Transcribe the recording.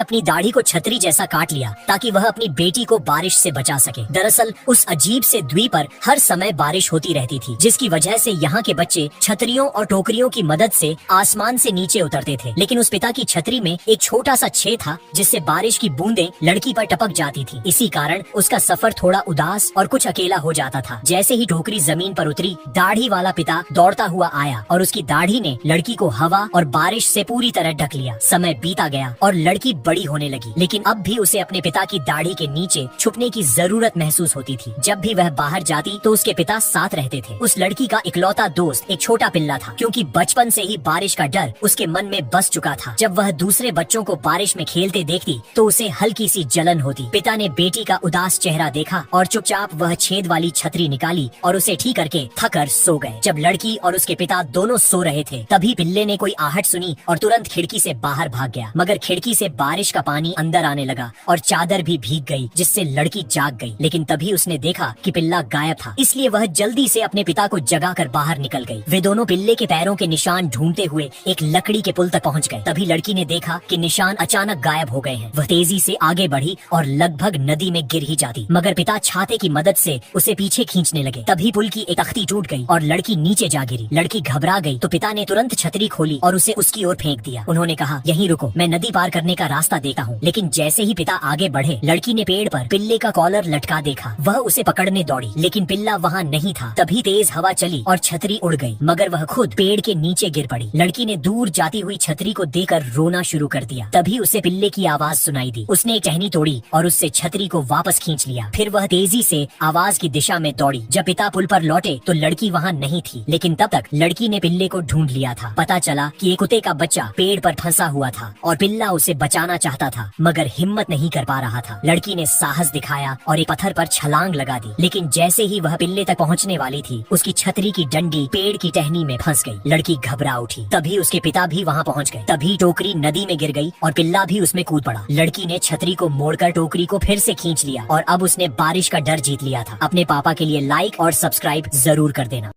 अपनी दाढ़ी को छतरी जैसा काट लिया ताकि वह अपनी बेटी को बारिश से बचा सके। दरअसल उस अजीब से द्वीप पर हर समय बारिश होती रहती थी, जिसकी वजह से यहाँ के बच्चे छतरियों और टोकरियों की मदद से आसमान से नीचे उतरते थे। लेकिन उस पिता की छतरी में एक छोटा सा छेद था जिससे बारिश की बूंदें लड़की पर टपक जाती थी। इसी कारण उसका सफर थोड़ा उदास और कुछ अकेला हो जाता था। जैसे ही टोकरी जमीन पर उतरी, दाढ़ी वाला पिता दौड़ता हुआ आया और उसकी दाढ़ी ने लड़की को हवा और बारिश से पूरी तरह ढक लिया। समय बीता गया और लड़की बड़ी होने लगी, लेकिन अब भी उसे अपने पिता की दाढ़ी के नीचे छुपने की जरूरत महसूस होती थी। जब भी वह बाहर जाती तो उसके पिता साथ रहते थे। उस लड़की का इकलौता दोस्त एक छोटा पिल्ला था, क्योंकि बचपन से ही बारिश का डर उसके मन में बस चुका था। जब वह दूसरे बच्चों को बारिश में खेलते देखती तो उसे हल्की सी जलन होती। पिता ने बेटी का उदास चेहरा देखा और चुपचाप वह छेद वाली छतरी निकाली और उसे ठीक करके थक कर सो गए। जब लड़की और उसके पिता दोनों सो रहे थे, तभी पिल्ले ने कोई आहट सुनी और तुरंत खिड़की से बाहर भाग गया। मगर खिड़की से बारिश का पानी अंदर आने लगा और चादर भी भीग गई, जिससे लड़की जाग गई। लेकिन तभी उसने देखा कि पिल्ला गायब था, इसलिए वह जल्दी से अपने पिता को जगाकर बाहर निकल गई। वे दोनों पिल्ले के पैरों के निशान ढूंढते हुए एक लकड़ी के पुल तक पहुंच गए। तभी लड़की ने देखा कि निशान अचानक गायब हो गए हैं। वह तेजी से आगे बढ़ी और लगभग नदी में गिर ही जाती, मगर पिता छाते की मदद से उसे पीछे खींचने लगे। तभी पुल की एक तख्ती टूट गई और लड़की नीचे जा गिरी। लड़की घबरा गई तो पिता ने तुरंत छतरी खोली और उसे उसकी ओर फेंक दिया। उन्होंने कहा, यहीं रुको, मैं नदी पार करने का रास्ता देखता हूँ। लेकिन जैसे ही पिता आगे बढ़े, लड़की ने पेड़ पर पिल्ले का कॉलर लटका देखा। वह उसे पकड़ने दौड़ी, लेकिन पिल्ला वहाँ नहीं था। तभी तेज हवा चली और छतरी उड़ गई, मगर वह खुद पेड़ के नीचे गिर पड़ी। लड़की ने दूर जाती हुई छतरी को देखकर रोना शुरू कर दिया। तभी उसे पिल्ले की आवाज सुनाई दी। उसने एक टहनी तोड़ी और उससे छतरी को वापस खींच लिया। फिर वह तेजी से आवाज की दिशा में दौड़ी। जब पिता पुल पर लौटे तो लड़की वहाँ नहीं थी, लेकिन तब तक लड़की ने पिल्ले को ढूंढ लिया था। पता चला कि एक कुत्ते का बच्चा पेड़ पर फंसा हुआ था और पिल्ला उसे बचाना चाहता था, मगर हिम्मत नहीं कर पा रहा था। लड़की ने साहस दिखाया और एक पत्थर पर छलांग लगा दी, लेकिन जैसे ही वह पिल्ले तक पहुंचने वाली थी, उसकी छतरी की डंडी पेड़ की टहनी में फंस गई। लड़की घबरा उठी। तभी उसके पिता भी वहां पहुंच गए। तभी टोकरी नदी में गिर गई और पिल्ला भी उसमें कूद पड़ा। लड़की ने छतरी को मोड़कर टोकरी को फिर से खींच लिया और अब उसने बारिश का डर जीत लिया था। अपने पापा के लिए लाइक और सब्सक्राइब जरूर कर देना।